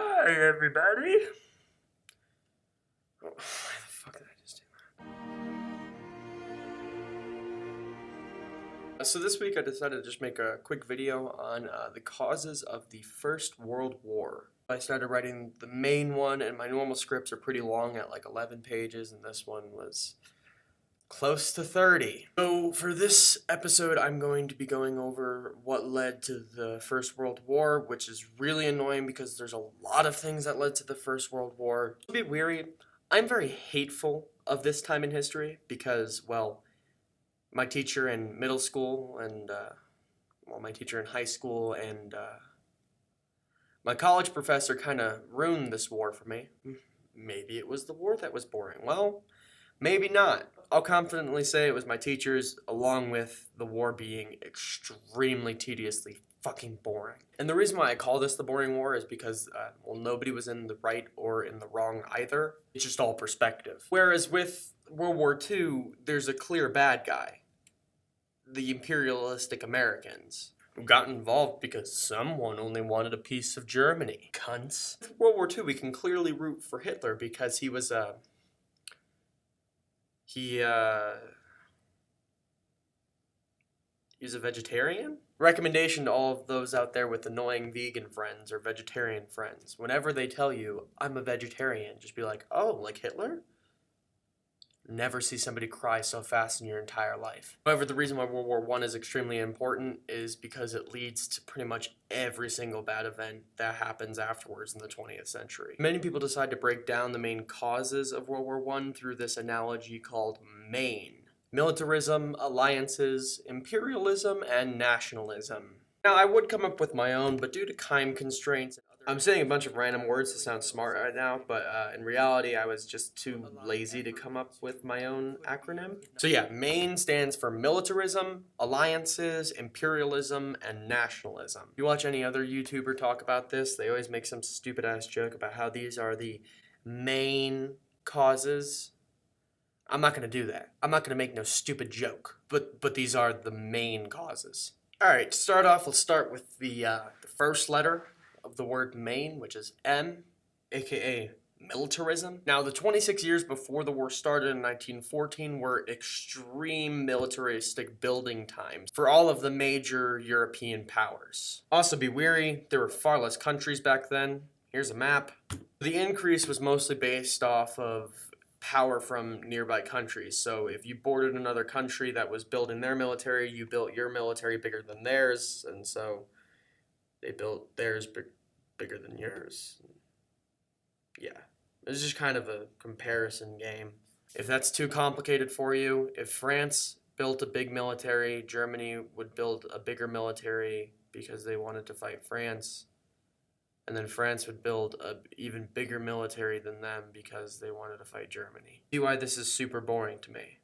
Hi, everybody. Oh, why the fuck did I just do that? So this week I decided to just make a quick video on the causes of the First World War. I started writing the main one, and my normal scripts are pretty long at like 11 pages, and this one was close to 30. So for this episode, I'm going to be going over what led to the First World War, which is really annoying because there's a lot of things that led to the First World War. Don't be weary. I'm very hateful of this time in history because, well, my teacher in middle school and, my teacher in high school and, my college professor kind of ruined this war for me. Maybe it was the war that was boring. Well, maybe not. I'll confidently say it was my teachers, along with the war being extremely tediously fucking boring. And the reason why I call this the boring war is because, nobody was in the right or in the wrong either. It's just all perspective. Whereas with World War II, there's a clear bad guy. The imperialistic Americans, who got involved because someone only wanted a piece of Germany. Cunts. With World War II, we can clearly root for Hitler because he was a vegetarian? Recommendation to all of those out there with annoying vegan friends or vegetarian friends. Whenever they tell you, I'm a vegetarian, just be like, oh, like Hitler? Never see somebody cry so fast in your entire life. However, the reason why World War I is extremely important is because it leads to pretty much every single bad event that happens afterwards in the 20th century. Many people decide to break down the main causes of World War I through this analogy called MAIN. Militarism, alliances, imperialism, and nationalism. Now, I would come up with my own, but due to time constraints, I'm saying a bunch of random words to sound smart right now, but in reality, I was just too lazy to come up with my own acronym. So yeah, MAIN stands for militarism, alliances, imperialism, and nationalism. If you watch any other YouTuber talk about this, they always make some stupid-ass joke about how these are the main causes. I'm not going to do that. I'm not going to make no stupid joke, but these are the main causes. Alright, to start off, let's start with the first letter of the word main, which is M, aka militarism. Now, the 26 years before the war started in 1914 were extreme militaristic building times for all of the major European powers. Also, be wary, there were far less countries back then. Here's a map. The increase was mostly based off of power from nearby countries. So if you boarded another country that was building their military, you built your military bigger than theirs, and so they built theirs bigger than yours. Yeah, it's just kind of a comparison game. If that's too complicated for you, if France built a big military, Germany would build a bigger military because they wanted to fight France. And then France would build an even bigger military than them because they wanted to fight Germany. See why this is super boring to me?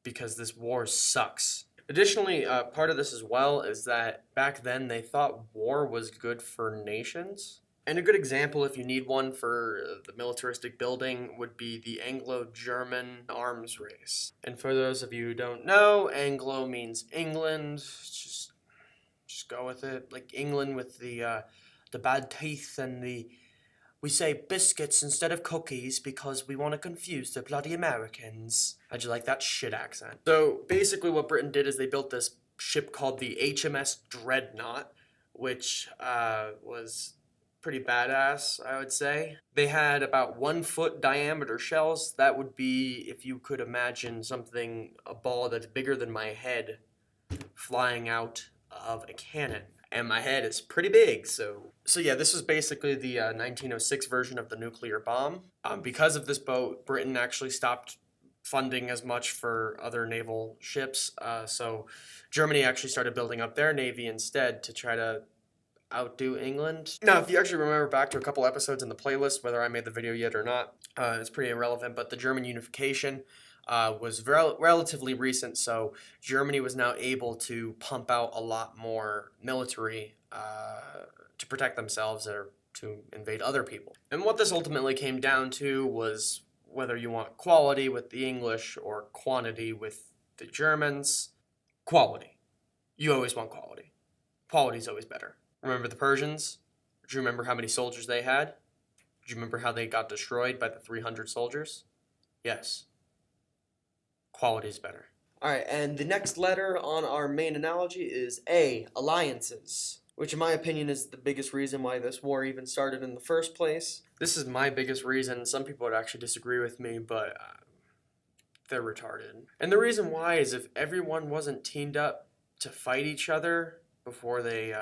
Because this war sucks. Additionally, part of this as well is that back then they thought war was good for nations. And a good example, if you need one for the militaristic building, would be the Anglo-German arms race. And for those of you who don't know, Anglo means England. Just go with it. Like England with the bad teeth and we say biscuits instead of cookies because we want to confuse the bloody Americans. How'd you like that shit accent? So basically what Britain did is they built this ship called the HMS Dreadnought, which was pretty badass, I would say. They had about 1 foot diameter shells. That would be, if you could imagine something, a ball that's bigger than my head flying out of a cannon. And my head is pretty big, so yeah, this was basically the 1906 version of the nuclear bomb. Because of this boat, Britain actually stopped funding as much for other naval ships, so Germany actually started building up their navy instead to try to outdo England. Now, if you actually remember back to a couple episodes in the playlist, whether I made the video yet or not, it's pretty irrelevant, but the German unification was relatively recent, so Germany was now able to pump out a lot more military to protect themselves or to invade other people. And what this ultimately came down to was whether you want quality with the English or quantity with the Germans. Quality. You always want quality. Quality's always better. Remember the Persians? Do you remember how many soldiers they had? Do you remember how they got destroyed by the 300 soldiers? Yes. Quality's better. Alright, and the next letter on our main analogy is A, alliances, which in my opinion is the biggest reason why this war even started in the first place. This is my biggest reason. Some people would actually disagree with me, but they're retarded. And the reason why is if everyone wasn't teamed up to fight each other before they,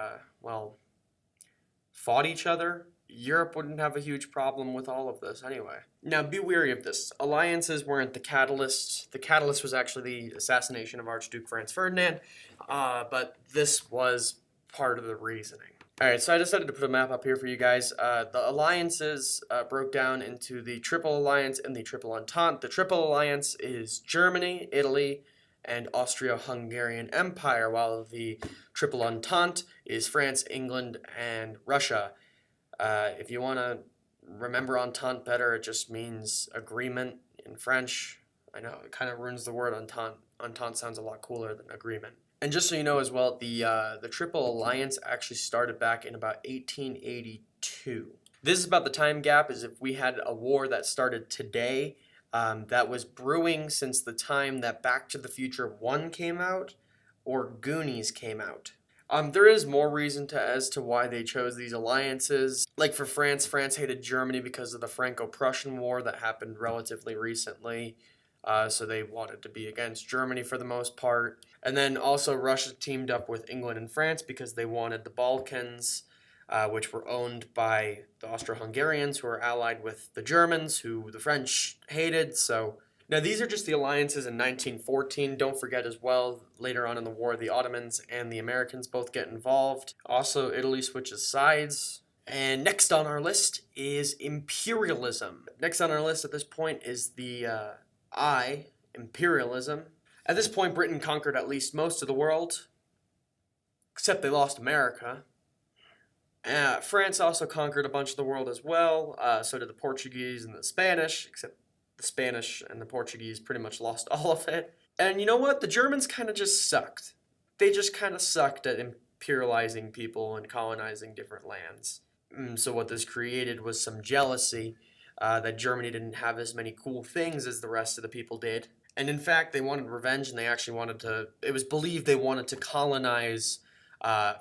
fought each other, Europe wouldn't have a huge problem with all of this anyway. Now, be wary of this. Alliances weren't the catalyst. The catalyst was actually the assassination of Archduke Franz Ferdinand, but this was part of the reasoning. Alright, so I decided to put a map up here for you guys. The alliances broke down into the Triple Alliance and the Triple Entente. The Triple Alliance is Germany, Italy, and Austro-Hungarian Empire, while the Triple Entente is France, England, and Russia. If you want to remember Entente better, it just means agreement in French. I know, it kind of ruins the word Entente. Entente sounds a lot cooler than agreement. And just so you know as well, the Triple Alliance actually started back in about 1882. This is about the time gap as if we had a war that started today that was brewing since the time that Back to the Future 1 came out or Goonies came out. There is more reason as to why they chose these alliances. Like for France, France hated Germany because of the Franco-Prussian War that happened relatively recently. So they wanted to be against Germany for the most part. And then also Russia teamed up with England and France because they wanted the Balkans, which were owned by the Austro-Hungarians, who were allied with the Germans, who the French hated. So now these are just the alliances in 1914. Don't forget as well, later on in the war, the Ottomans and the Americans both get involved. Also, Italy switches sides. And next on our list is Imperialism. Next on our list at this point is the Imperialism. At this point, Britain conquered at least most of the world, except they lost America. France also conquered a bunch of the world as well. So did the Portuguese and the Spanish, except the Spanish and the Portuguese pretty much lost all of it. And you know what? The Germans kind of just sucked. They just kind of sucked at imperializing people and colonizing different lands. So what this created was some jealousy that Germany didn't have as many cool things as the rest of the people did. And in fact, they wanted revenge, and they actually wanted to, it was believed they wanted to colonize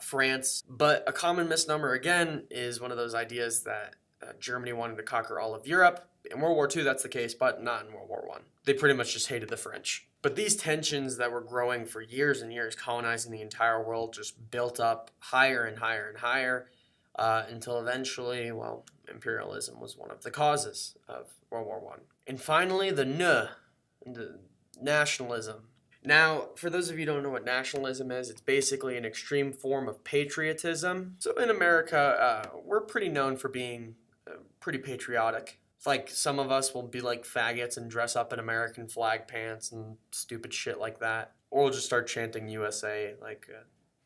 France. But a common misnomer, again, is one of those ideas that Germany wanted to conquer all of Europe. In World War II, that's the case, but not in World War I. They pretty much just hated the French. But these tensions that were growing for years and years, colonizing the entire world, just built up higher and higher and higher until eventually, well, imperialism was one of the causes of World War I. And finally, the nationalism. Now, for those of you who don't know what nationalism is, it's basically an extreme form of patriotism. So in America, we're pretty known for being pretty patriotic. It's like some of us will be like faggots and dress up in American flag pants and stupid shit like that. Or we'll just start chanting USA, like,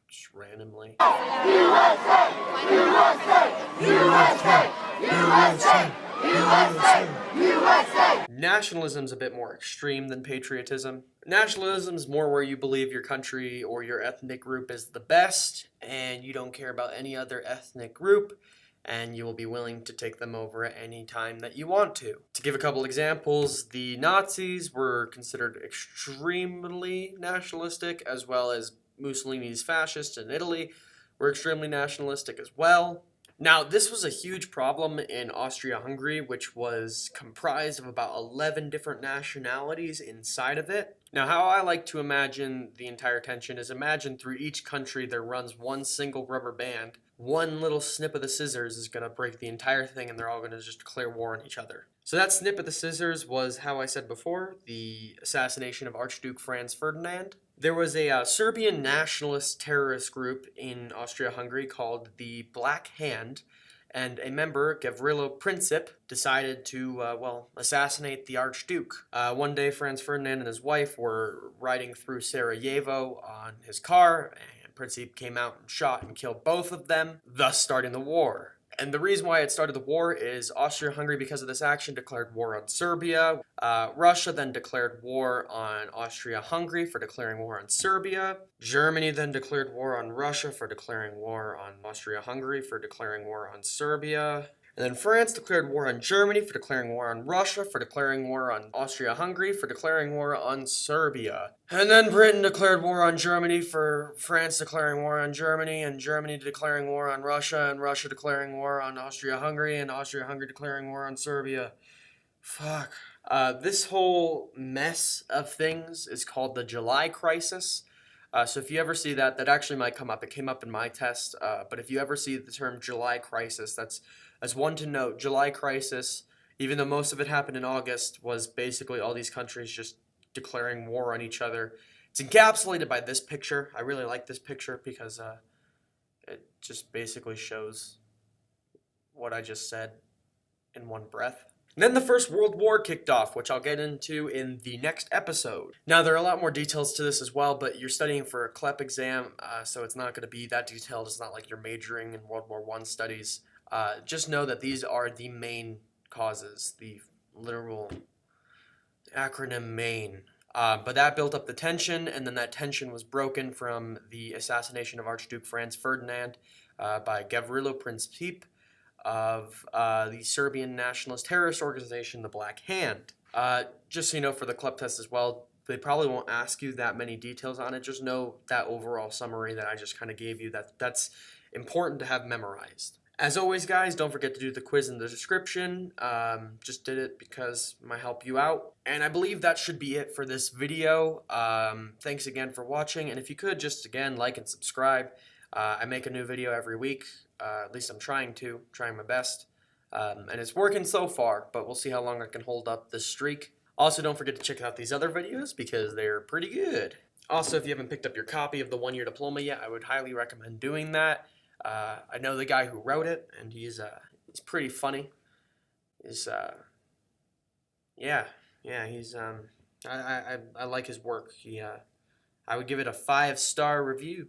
just randomly. USA! USA! USA! USA! USA! USA! Nationalism's a bit more extreme than patriotism. Nationalism's more where you believe your country or your ethnic group is the best, and you don't care about any other ethnic group, and you will be willing to take them over at any time that you want to. To give a couple examples, the Nazis were considered extremely nationalistic, as well as Mussolini's fascists in Italy were extremely nationalistic as well. Now, this was a huge problem in Austria-Hungary, which was comprised of about 11 different nationalities inside of it. Now, how I like to imagine the entire tension is imagine through each country there runs one single rubber band. One little snip of the scissors is going to break the entire thing, and they're all going to just declare war on each other. So that snip of the scissors was, how I said before, the assassination of Archduke Franz Ferdinand. There was a Serbian nationalist terrorist group in Austria-Hungary called the Black Hand, and a member, Gavrilo Princip, decided to, assassinate the Archduke. One day, Franz Ferdinand and his wife were riding through Sarajevo on his car, and Princip came out and shot and killed both of them, thus starting the war. And the reason why it started the war is Austria-Hungary, because of this action, declared war on Serbia. Russia then declared war on Austria-Hungary for declaring war on Serbia. Germany then declared war on Russia for declaring war on Austria-Hungary for declaring war on Serbia. And then France declared war on Germany for declaring war on Russia, for declaring war on Austria-Hungary, for declaring war on Serbia. And then Britain declared war on Germany for France declaring war on Germany, and Germany declaring war on Russia, and Russia declaring war on Austria-Hungary, and Austria-Hungary declaring war on Serbia. Fuck. This whole mess of things is called the July Crisis. So if you ever see that, that actually might come up. It came up in my test. But if you ever see the term July Crisis, that's one to note. July Crisis, even though most of it happened in August, was basically all these countries just declaring war on each other. It's encapsulated by this picture. I really like this picture because it just basically shows what I just said in one breath. And then the First World War kicked off, which I'll get into in the next episode. Now, there are a lot more details to this as well, but you're studying for a CLEP exam, so it's not going to be that detailed. It's not like you're majoring in World War I studies. Just know that these are the main causes, the literal acronym MAIN. But that built up the tension, and then that tension was broken from the assassination of Archduke Franz Ferdinand by Gavrilo Princip of the Serbian nationalist terrorist organization, the Black Hand. Just so you know, for the CLEP test as well, they probably won't ask you that many details on it. Just know that overall summary that I just kind of gave you, that's important to have memorized. As always, guys, don't forget to do the quiz in the description. Just did it because it might help you out. And I believe that should be it for this video. Thanks again for watching. And if you could, just again, like and subscribe. I make a new video every week. At least I'm trying my best. And it's working so far, but we'll see how long I can hold up this streak. Also, don't forget to check out these other videos because they're pretty good. Also, if you haven't picked up your copy of the one-year diploma yet, I would highly recommend doing that. I know the guy who wrote it, and he's pretty funny. He's I like his work. I would give it a 5-star review.